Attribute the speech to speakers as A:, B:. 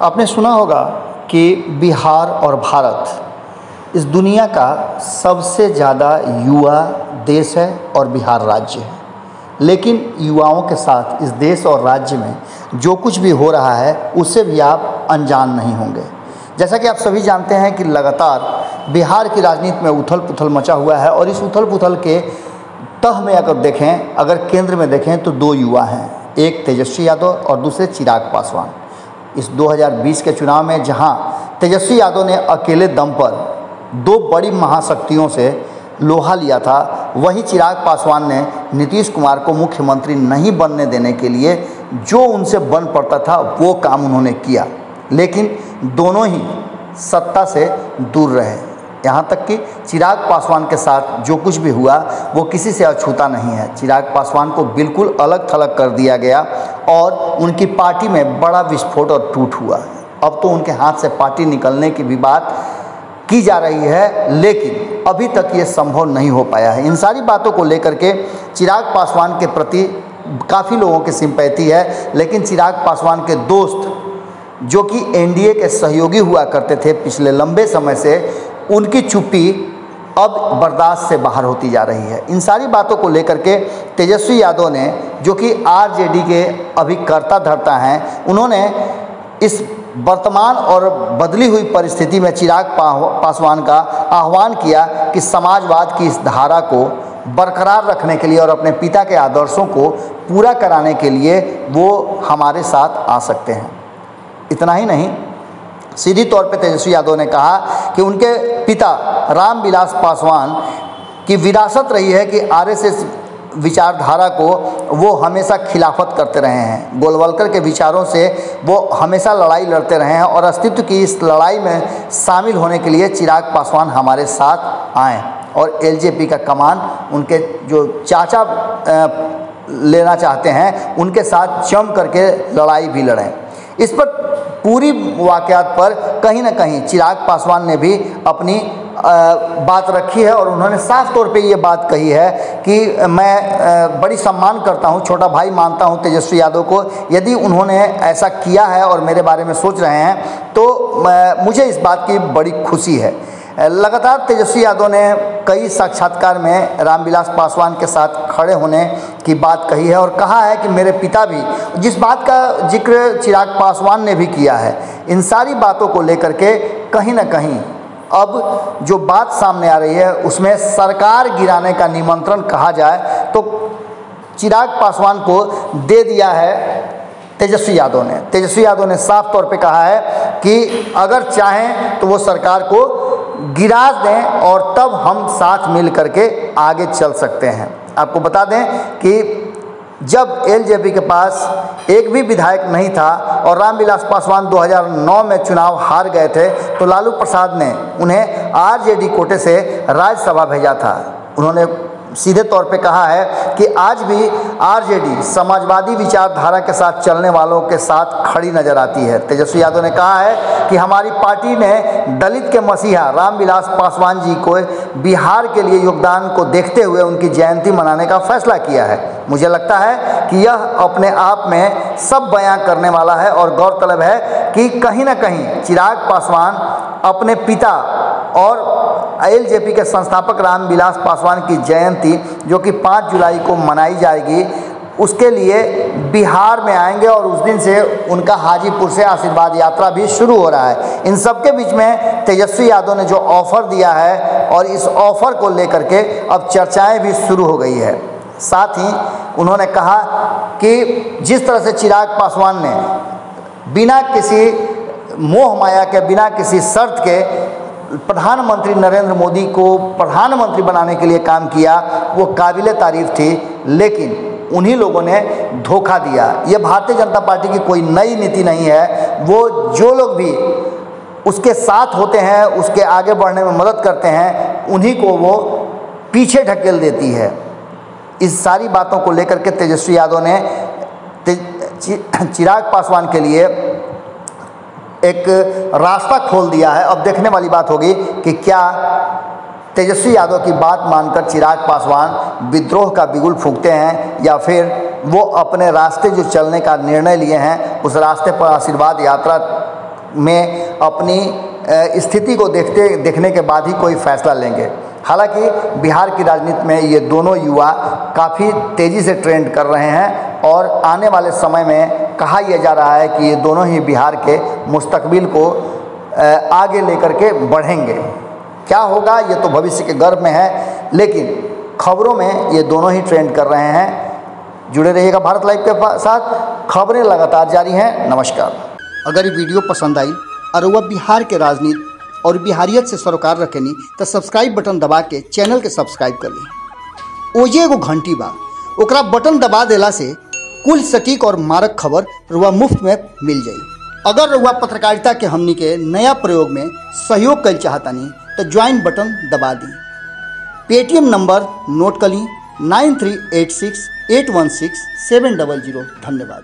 A: आपने सुना होगा कि बिहार और भारत इस दुनिया का सबसे ज़्यादा युवा देश है और बिहार राज्य है। लेकिन युवाओं के साथ इस देश और राज्य में जो कुछ भी हो रहा है उससे भी आप अनजान नहीं होंगे। जैसा कि आप सभी जानते हैं कि लगातार बिहार की राजनीति में उथल पुथल मचा हुआ है और इस उथल पुथल के तह में अगर देखें, अगर केंद्र में देखें तो दो युवा हैं, एक तेजस्वी यादव और दूसरे चिराग पासवान। इस 2020 के चुनाव में जहां तेजस्वी यादव ने अकेले दम पर दो बड़ी महाशक्तियों से लोहा लिया था, वहीं चिराग पासवान ने नीतीश कुमार को मुख्यमंत्री नहीं बनने देने के लिए जो उनसे बन पड़ता था वो काम उन्होंने किया। लेकिन दोनों ही सत्ता से दूर रहे। यहाँ तक कि चिराग पासवान के साथ जो कुछ भी हुआ वो किसी से अछूता नहीं है। चिराग पासवान को बिल्कुल अलग थलग कर दिया गया और उनकी पार्टी में बड़ा विस्फोट और टूट हुआ। अब तो उनके हाथ से पार्टी निकलने की भी बात की जा रही है, लेकिन अभी तक ये संभव नहीं हो पाया है। इन सारी बातों को लेकर के चिराग पासवान के प्रति काफ़ी लोगों की सिंपैथी है, लेकिन चिराग पासवान के दोस्त जो कि एनडीए के सहयोगी हुआ करते थे पिछले लंबे समय से, उनकी चुप्पी अब बर्दाश्त से बाहर होती जा रही है। इन सारी बातों को लेकर के तेजस्वी यादव ने, जो कि आरजेडी के अभी कर्ता धर्ता हैं, उन्होंने इस वर्तमान और बदली हुई परिस्थिति में चिराग पासवान का आह्वान किया कि समाजवाद की इस धारा को बरकरार रखने के लिए और अपने पिता के आदर्शों को पूरा कराने के लिए वो हमारे साथ आ सकते हैं। इतना ही नहीं, सीधी तौर पे तेजस्वी यादव ने कहा कि उनके पिता रामविलास पासवान की विरासत रही है कि आरएसएस विचारधारा को वो हमेशा खिलाफत करते रहे हैं। गोलवलकर के विचारों से वो हमेशा लड़ाई लड़ते रहे हैं और अस्तित्व की इस लड़ाई में शामिल होने के लिए चिराग पासवान हमारे साथ आए और एलजेपी का कमान उनके जो चाचा लेना चाहते हैं उनके साथ जम करके लड़ाई भी लड़ें। इस पर पूरी वाक़यात पर कहीं ना कहीं चिराग पासवान ने भी अपनी बात रखी है और उन्होंने साफ तौर पे ये बात कही है कि मैं बड़ी सम्मान करता हूँ, छोटा भाई मानता हूँ तेजस्वी यादव को। यदि उन्होंने ऐसा किया है और मेरे बारे में सोच रहे हैं तो मुझे इस बात की बड़ी खुशी है। लगातार तेजस्वी यादव ने कई साक्षात्कार में रामविलास पासवान के साथ खड़े होने की बात कही है और कहा है कि मेरे पिता भी, जिस बात का जिक्र चिराग पासवान ने भी किया है। इन सारी बातों को लेकर के कहीं ना कहीं अब जो बात सामने आ रही है उसमें सरकार गिराने का निमंत्रण कहा जाए तो चिराग पासवान को दे दिया है तेजस्वी यादव ने। तेजस्वी यादव ने साफ तौर पे कहा है कि अगर चाहें तो वो सरकार को गिरा दें और तब हम साथ मिल करके आगे चल सकते हैं। आपको बता दें कि जब एलजेपी के पास एक भी विधायक नहीं था और रामविलास पासवान 2009 में चुनाव हार गए थे तो लालू प्रसाद ने उन्हें आरजेडी कोटे से राज्यसभा भेजा था। उन्होंने सीधे तौर पे कहा है कि आज भी आरजेडी समाजवादी विचारधारा के साथ चलने वालों के साथ खड़ी नजर आती है। तेजस्वी यादव ने कहा है कि हमारी पार्टी ने दलित के मसीहा रामविलास पासवान जी को बिहार के लिए योगदान को देखते हुए उनकी जयंती मनाने का फैसला किया है। मुझे लगता है कि यह अपने आप में सब बयां करने वाला है और गौरतलब है कि कहीं ना कहीं चिराग पासवान अपने पिता और एलजेपी के संस्थापक रामविलास पासवान की जयंती जो कि 5 जुलाई को मनाई जाएगी उसके लिए बिहार में आएंगे और उस दिन से उनका हाजीपुर से आशीर्वाद यात्रा भी शुरू हो रहा है। इन सब के बीच में तेजस्वी यादव ने जो ऑफ़र दिया है और इस ऑफ़र को लेकर के अब चर्चाएं भी शुरू हो गई है। साथ ही उन्होंने कहा कि जिस तरह से चिराग पासवान ने बिना किसी मोह माया के, बिना किसी शर्त के प्रधानमंत्री नरेंद्र मोदी को प्रधानमंत्री बनाने के लिए काम किया, वो काबिले तारीफ थी, लेकिन उन्हीं लोगों ने धोखा दिया। ये भारतीय जनता पार्टी की कोई नई नीति नहीं है। वो जो लोग भी उसके साथ होते हैं, उसके आगे बढ़ने में मदद करते हैं, उन्हीं को वो पीछे ढकेल देती है। इस सारी बातों को लेकर के तेजस्वी यादव ने चिराग पासवान के लिए एक रास्ता खोल दिया है। अब देखने वाली बात होगी कि क्या तेजस्वी यादव की बात मानकर चिराग पासवान विद्रोह का बिगुल फूंकते हैं या फिर वो अपने रास्ते जो चलने का निर्णय लिए हैं उस रास्ते पर आशीर्वाद यात्रा में अपनी स्थिति को देखने के बाद ही कोई फैसला लेंगे। हालांकि बिहार की राजनीति में ये दोनों युवा काफ़ी तेज़ी से ट्रेंड कर रहे हैं और आने वाले समय में कहा यह जा रहा है कि ये दोनों ही बिहार के मुस्तकबिल को आगे लेकर के बढ़ेंगे। क्या होगा ये तो भविष्य के गर्भ में है, लेकिन खबरों में ये दोनों ही ट्रेंड कर रहे हैं। जुड़े रहिएगा भारत लाइव के साथ, खबरें लगातार जारी हैं। नमस्कार। अगर ये वीडियो पसंद आई और वह बिहार के राजनीति और बिहारियत से सरोकार रखेनी तो सब्सक्राइब बटन दबा के चैनल के सब्सक्राइब कर ली। ओजे एगो घंटी बा, ओकरा बटन दबा देला से कुल सटीक और मारक खबर रुआ मुफ्त में मिल जाई। अगर रुआ पत्रकारिता के हमनी के नया प्रयोग में सहयोग कर चाहतानी तो ज्वाइन बटन दबा दी। पेटीएम नंबर नोट कर ली 9386816700। धन्यवाद।